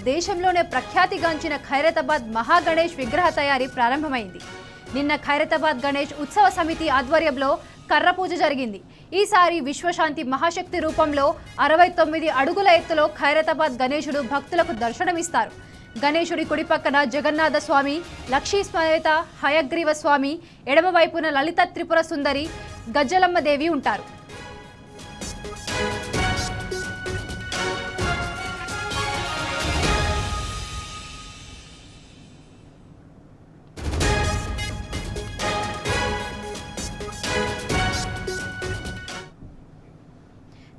దేశంలోనే ప్రఖ్యాతిగాంచిన ఖైరతాబాద్ మహాగణేష్ విగ్రహ తయారీ ప్రారంభమైంది. నిన్న ఖైరతాబాద్ గణేష్ ఉత్సవ సమితి ఆధ్వర్యంలో కర్ర పూజ జరిగింది. ఈసారి విశ్వశాంతి మహాశక్తి రూపంలో 69 అడుగుల ఎత్తులో ఖైరతాబాద్ గణేశుడు భక్తులకు దర్శనమిస్తారు. గణేశుడి కుడి పక్కన జగన్నాథ స్వామి, లక్ష్మీ సమేత హయగ్రీవ స్వామి, ఎడమవైపున లలిత త్రిపుర సుందరి, గజ్జలమ్మ దేవి ఉంటారు.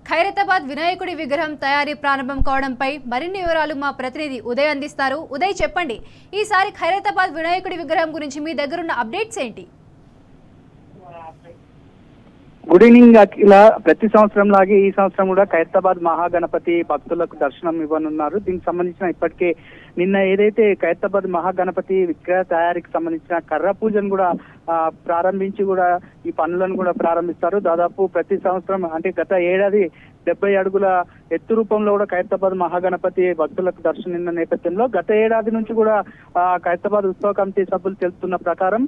ఖైరతాబాద్ వినాయకుడి విగ్రహం తయారీ ప్రారంభం కావడంపై మరిన్ని వివరాలు మా ప్రతినిధి ఉదయ్ అందిస్తారు. ఉదయ్, చెప్పండి, ఈసారి ఖైరతాబాద్ వినాయకుడి విగ్రహం గురించి మీ దగ్గరున్న అప్డేట్స్ ఏంటి? గుడ్ ఈవినింగ్ అఖిల. ప్రతి సంవత్సరం లాగే ఈ సంవత్సరం కూడా ఖైరతాబాద్ మహాగణపతి భక్తులకు దర్శనం ఇవ్వనున్నారు. దీనికి సంబంధించిన ఇప్పటికే నిన్న ఏదైతే ఖైరతాబాద్ మహాగణపతి విగ్రహ తయారీకి సంబంధించిన కర్ర పూజను కూడా ప్రారంభించి కూడా ఈ పనులను కూడా ప్రారంభిస్తారు. దాదాపు ప్రతి సంవత్సరం అంటే గత ఏడాది 70 అడుగుల ఎత్తు రూపంలో కూడా ఖైరతాబాద్ మహాగణపతి భక్తులకు దర్శనం నేపథ్యంలో గత ఏడాది నుంచి కూడా ఖైరతాబాద్ ఉత్సవ కమిటీ సభ్యులు తెలుస్తున్న ప్రకారం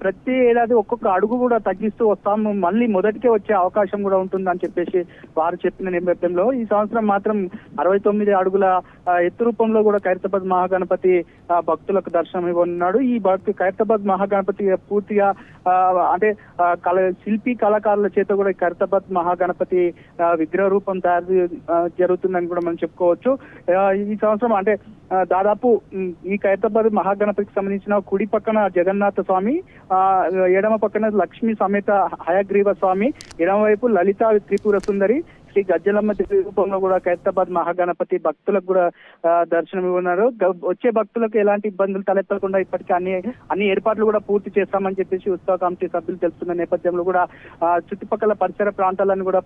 ప్రతి ఏడాది ఒక్కొక్క అడుగు కూడా తగ్గిస్తూ వస్తాము, మళ్ళీ మొదటికే వచ్చే అవకాశం కూడా ఉంటుందని చెప్పేసి వారు చెప్పిన నేపథ్యంలో ఈ సంవత్సరం మాత్రం 69 అడుగుల ఎత్తు రూపంలో కూడా ఖైరతాబాద్ మహాగణపతి భక్తులకు దర్శనం ఇవ్వనున్నాడు. ఈ ఖైరతాబాద్ మహాగణపతి పూర్తిగా అంటే శిల్పీ కళాకారుల చేత కూడా ఖైరతాబాద్ మహాగణపతి విగ్రహ రూపం తయారు జరుగుతుందని కూడా మనం చెప్పుకోవచ్చు. ఈ సంవత్సరం అంటే దాదాపు ఈ ఖైరతాబాద్ మహాగణపతికి సంబంధించిన కుడి పక్కన జగన్నాథ స్వామి, ఎడమ పక్కన లక్ష్మీ సమేత హయగ్రీవ స్వామి, ఎడమ వైపు లలిత త్రిపుర సుందరి, శ్రీ గజ్జలమ్మ దేవి రూపంలో కూడా ఖైరతాబాద్ మహాగణపతి భక్తులకు కూడా దర్శనం ఇవ్వనున్నారు. వచ్చే భక్తులకు ఎలాంటి ఇబ్బందులు తలెత్తకుండా ఇప్పటికీ అన్ని ఏర్పాట్లు కూడా పూర్తి చేస్తామని చెప్పేసి ఉత్సవ కమిటీ సభ్యులు తెలుస్తున్న నేపథ్యంలో కూడా చుట్టుపక్కల పరిసర ప్రాంతాలను కూడా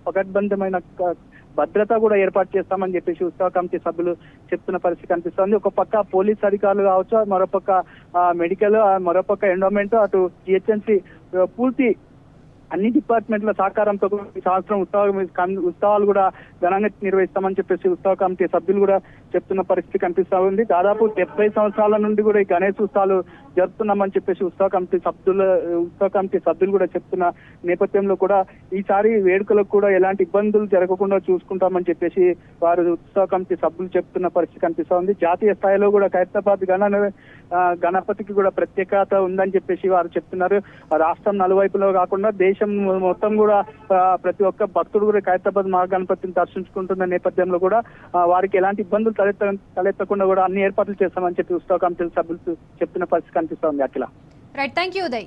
పకడ్బందమైన భద్రత కూడా ఏర్పాటు చేస్తామని చెప్పేసి ఉత్సవ కమిటీ సభ్యులు చెప్తున్న పరిస్థితి కనిపిస్తోంది. ఒక పక్క పోలీస్ అధికారులు కావచ్చు, మరోపక్క మెడికల్, మరోపక్క ఎండోమెంట్, అటు జిహెచ్ఎంసీ పూర్తి అన్ని డిపార్ట్మెంట్ల సహకారంతో ఈ సంవత్సరం ఉత్సవాలు కూడా ఘనంగా నిర్వహిస్తామని చెప్పేసి ఉత్సవ కమిటీ సభ్యులు కూడా చెప్తున్న పరిస్థితి కనిపిస్తా ఉంది. దాదాపు 70 సంవత్సరాల నుండి కూడా ఈ గణేష్ ఉత్సవాలు జరుపుతున్నామని చెప్పేసి ఉత్సవ కమిటీ సభ్యులు కూడా చెప్తున్న నేపథ్యంలో కూడా ఈసారి వేడుకలకు కూడా ఎలాంటి ఇబ్బందులు జరగకుండా చూసుకుంటామని చెప్పేసి వారు ఉత్సవ కమిటీ సభ్యులు చెప్తున్న పరిస్థితి కనిపిస్తా ఉంది. జాతీయ స్థాయిలో కూడా ఖైరతాబాద్ గణపతికి కూడా ప్రత్యేకత ఉందని చెప్పేసి వారు చెప్తున్నారు. రాష్ట్రం నలువైపులో కాకుండా దేశం మొత్తం కూడా ప్రతి ఒక్క భక్తుడు కూడా ఖైరతాబాద్ మహాగణపతిని దర్శించుకుంటున్న నేపథ్యంలో కూడా వారికి ఎలాంటి ఇబ్బందులు తలెత్తకుండా కూడా అన్ని ఏర్పాట్లు చేస్తామని చెప్పి ఉత్సవ కమిటీ సభ్యులు చెప్తున్న పరిస్థితి కనిపిస్తోంది. అఖిల, రైట్, థ్యాంక్ యూ ఉదయ్.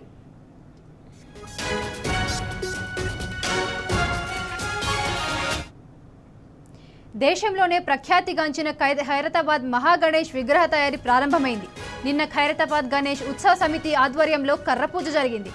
దేశంలోనే ప్రఖ్యాతిగాంచిన ఖైరతాబాద్ మహాగణేష్ విగ్రహ తయారీ ప్రారంభమైంది. నిన్న ఖైరతాబాద్ గణేష్ ఉత్సవ సమితి ఆధ్వర్యంలో కర్ర పూజ జరిగింది.